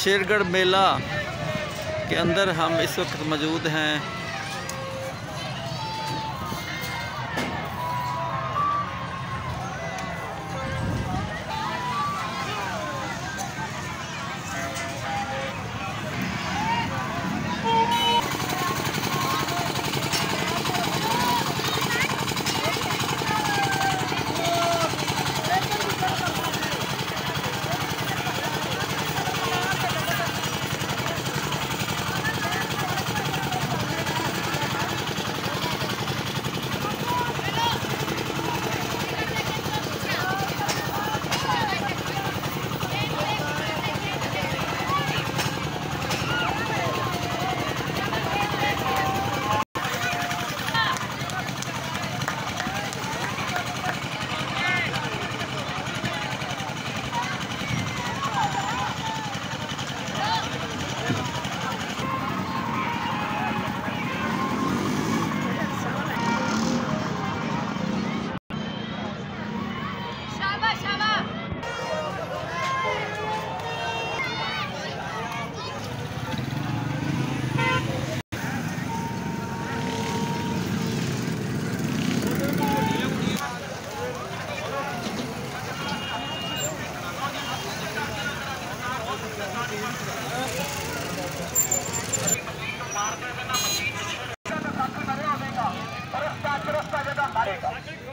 शेरगढ़ मेला के अंदर हम इस वक्त मौजूद हैं।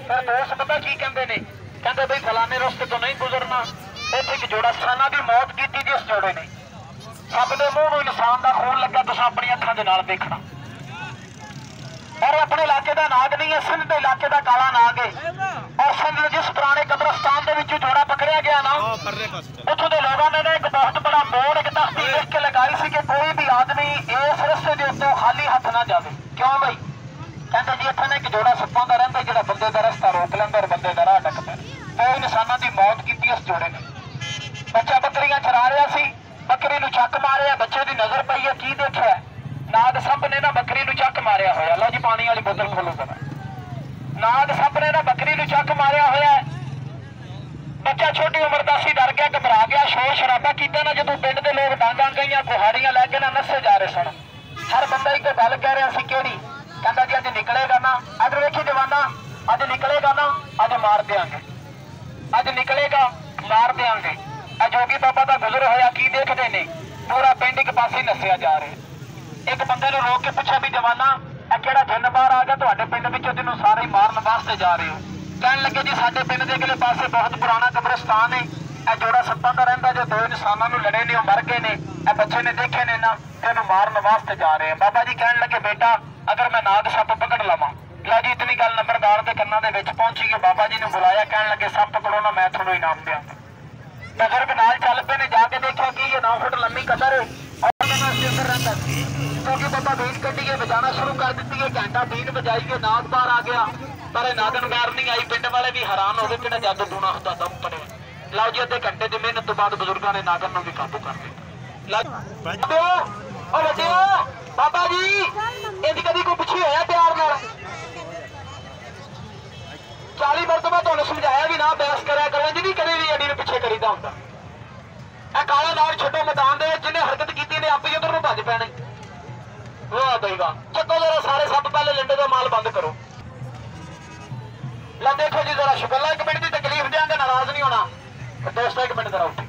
फिर दोस्त पता की कहते ने, कहते बई फलाने रस्ते तो नहीं गुजरना। इत्थे एक जोड़ा इंसानां दी मौत की जिस जोड़े ने, सब दे मूंह नूं इंसान दा खून लगा, तुसीं अपनी अखां दे नाल देखना। और अपने इलाके का नाग नहीं है, सिंध के इलाके का काला नाग है। और सिंध जिस पुराने कब्रस्तान के विच जोड़ा पकड़िया गया ना, उत्थों के लोगों ने एक बहुत बड़ा बोर्ड एक तख्ती लिख के लगाई सी कि कोई भी आदमी इस रस्ते के उत्तों खाली हथ ना जाए। क्यों बई? कहते जी इत्थे एक जोड़ा सप्पां दा रहिंदा जिहड़ा बंदे दा रस्ता रोक लैंदा और बंदे दा राह ढकदा। तो इंसानां दी मौत कीती इस जोड़े ने। बच्चा बकरियां चरा रहा सी, बकरी नूं चक मारिया, बच्चे दी नजर पई है, की देखिया नाग सप ने ना बकरी नूं चक मारिया होया। लो जी पानी वाली बोतल खोलो जरा। नाग सप ने ना बकरी नूं चक मारिया होया। बच्चा छोटी उम्र का सी, डर गया, घबरा गया, शोर शराबा किया ना। जो पिंड के लोग डांगा गई कुहाड़ियां लैके ना नस्से जा रहे सन। हर बंदा एक गल कह रहा सी, केड़ी? कहता जी अज निकलेगा ना, अज वेखी जवाना, अज निकलेगा ना, अज मार देंगे, अज निकलेगा मार देंगे। जोगी बाबा का गुजर होया, की देखते ने पूरा पिंड एक पासे नस्सिया जा रहे। एक बंदे ने रोक के पूछा भी जवाना केड़ा जिन बाहर आ गया तुहाडे पिंड विचों, तेनों सारे मारन वास्ते जा रहे हो? कहन लगे जी साडे पिंड दे अगले पासे बहुत पुराना कब्रिस्तान है, यह जोड़ा सप्पां दा रहिंदा, जो दो इंसानां नूं लड़े ने वो मर गए ने, यह बच्चे ने देखे ने ना, तेनों मारन वास्ते जा रहे हैं। बाबा जी कहन लगे बेटा अगर मैं नाग सप पकड़ लवां, ला जी इतनी गल नंबरदार के कन्नां दे विच पहुंची कि बाबा जी ने बुलाया, कहन लगे सप पकड़ो ना, मैं तुहानूं इनाम देंगा। बुजुर्ग नाल चल पे ने, जाके देखा कि ये 9 फुट लंबी कतर है और इसके अंदर रहता क्योंकि बाबा बीन कट्टिए बजाना शुरू कर दी है। घंटा बीन बजाइए, नाग बाहर आ गया, पर नागन बाहर नहीं आई। पिंड वाले भी हैरान हो गए कि जादू टूना होता दम पड़े। लो जी अद्धे घंटे की मेहनत तो बाद बुजुर्गों ने नागन को भी काबू कर दिया। बाबा जी इंज कभी कोई पिछे होया प्यार नाल? 40 मरतबा तुहानूं समझाया भी ना बहस करा करें जी, कभी भी अड्डी पिछे करीदा हुंदा। काला नाग छड्डो मैदान दे, जिन्हें हरकत की ने आपे उधर भज पैने। वाह बई वाह, चको जरा सारे सब पहले लिंडे का माल बंद करो। ला देखो जी जरा शुगला, एक मिनट की तकलीफ देंगे, नाराज नहीं होना दोस्तों। एक मिनट जरा उठे,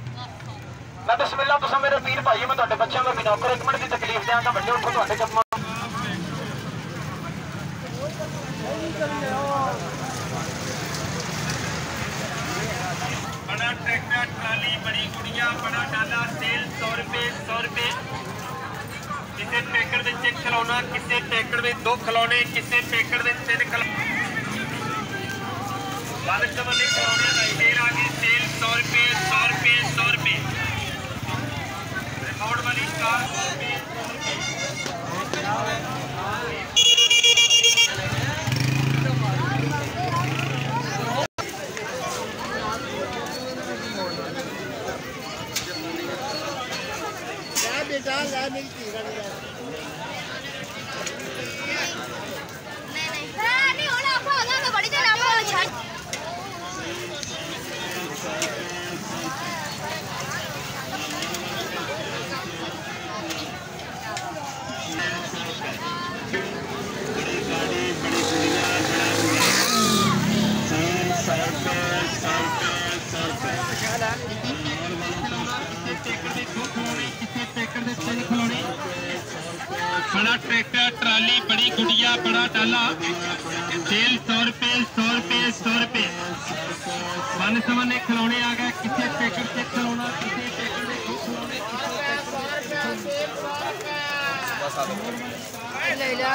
मैं बिस्मिल्लाह, तुम मेरे पीर भाई, मैं तुहाडे बच्चों का भी नौकर, एक मिनट की तकलीफ देंगा, बड़े उठो तुहाडे कदमां। बड़ा ट्रैक्टर, ट्राली, बड़ी गुड़िया, बड़ा डाला, तेल 100 रुपए 100 रुपए। किसी ट्रैक्टर में 1 खिलौना, किसी ट्रैक्टर में 2 खिलौने, किसी ट्रैक्टर में 3 खिलौने। खिलौने तेल आगे, तेल 100 रुपए 100 रुपए 100 रुपए। रिमोट वाली कार 100 रुपए 100 रुपए। कुड़िया बड़ा डाला तेल 100 रुपए 100 रुपए 100 रुपए वन समन खिलौने आ गए किसी पैकेट से खिलौना किसी पैकेट में खिलौने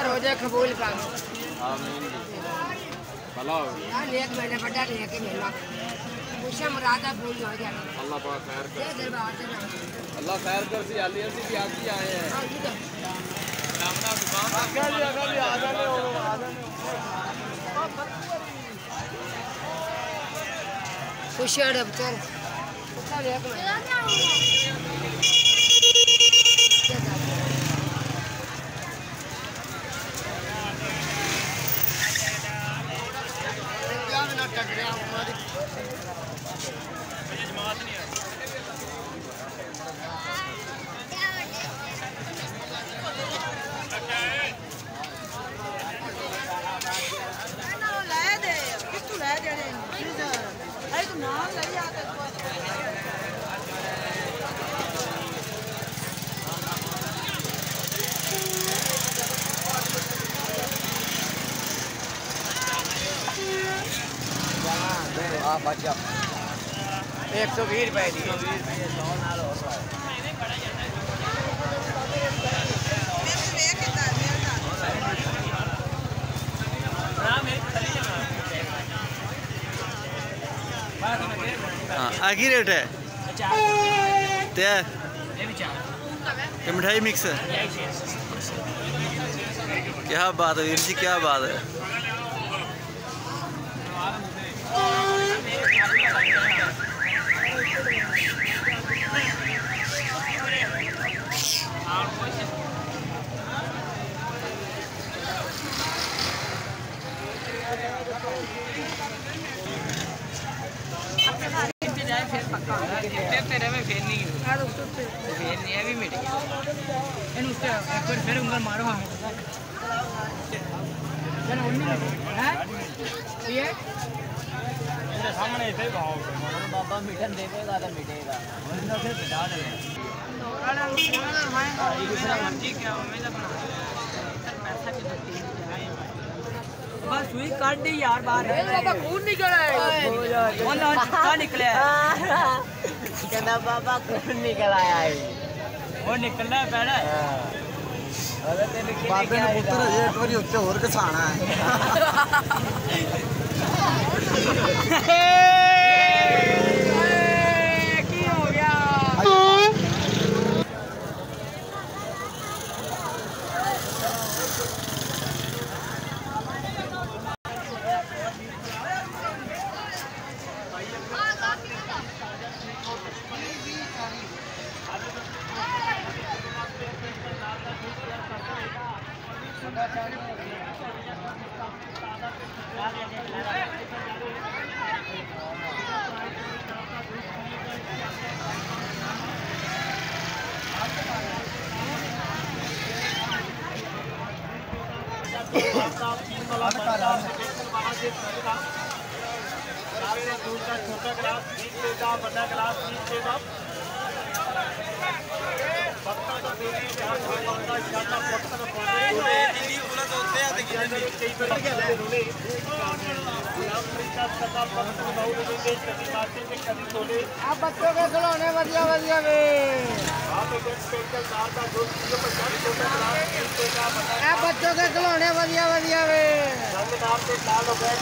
हो जाए कबूल का भला एक महीने बड़ा लेके मिला खुशियां मुरादा भूल हो जाए अल्लाह पाक खैर कर दरबार से अल्लाह खैर कर सी आली भी आज ही आए हैं खुशियां डब चल चल एक महीने बच 120 रुपए दी आखिर रेट है ये मिठाई मिक्स है क्या बात है वीर जी क्या बात है तेरे में फेर नहीं है भी मिट गया इन उसके एक बार फिर उंगल मारो हां चलो उन्नी हैं ये तेरे सामने इथे भाव बाबा मीठन देवेगा तो मिटेगा वरना फिर बिठा दे मर्जी क्या उम्मीद अपना पैसा कितना बस सुई काट दी यार बाहर बाबा खून निकला है वो लॉन्च का निकला है कहना बाबा खून निकल आया है वो निकलना है पहले अरे तेरे बाबे ने पुत्र ये एक बारी उत्ते और कसाना है की हो गया छोटा गिलास 20 देगा बड़ा गिलास 20 देगा पत्ता तो देने जहां होगा ज्यादा पत्ता तो पानी दीदी बोला तो होते हैं कई बार रोले नाम रिचार्ज करना पत्ता बहुत देंगे कभी बातें में कभी तोले आप बच्चों के खिलौने बढ़िया बढ़िया वे आप एक स्पेशल कार का 2 किलो 50 छोटा गिलास 20 देगा बड़ा आप बच्चों के खिलौने बढ़िया बढ़िया वे रंग नाम से लाल हो गए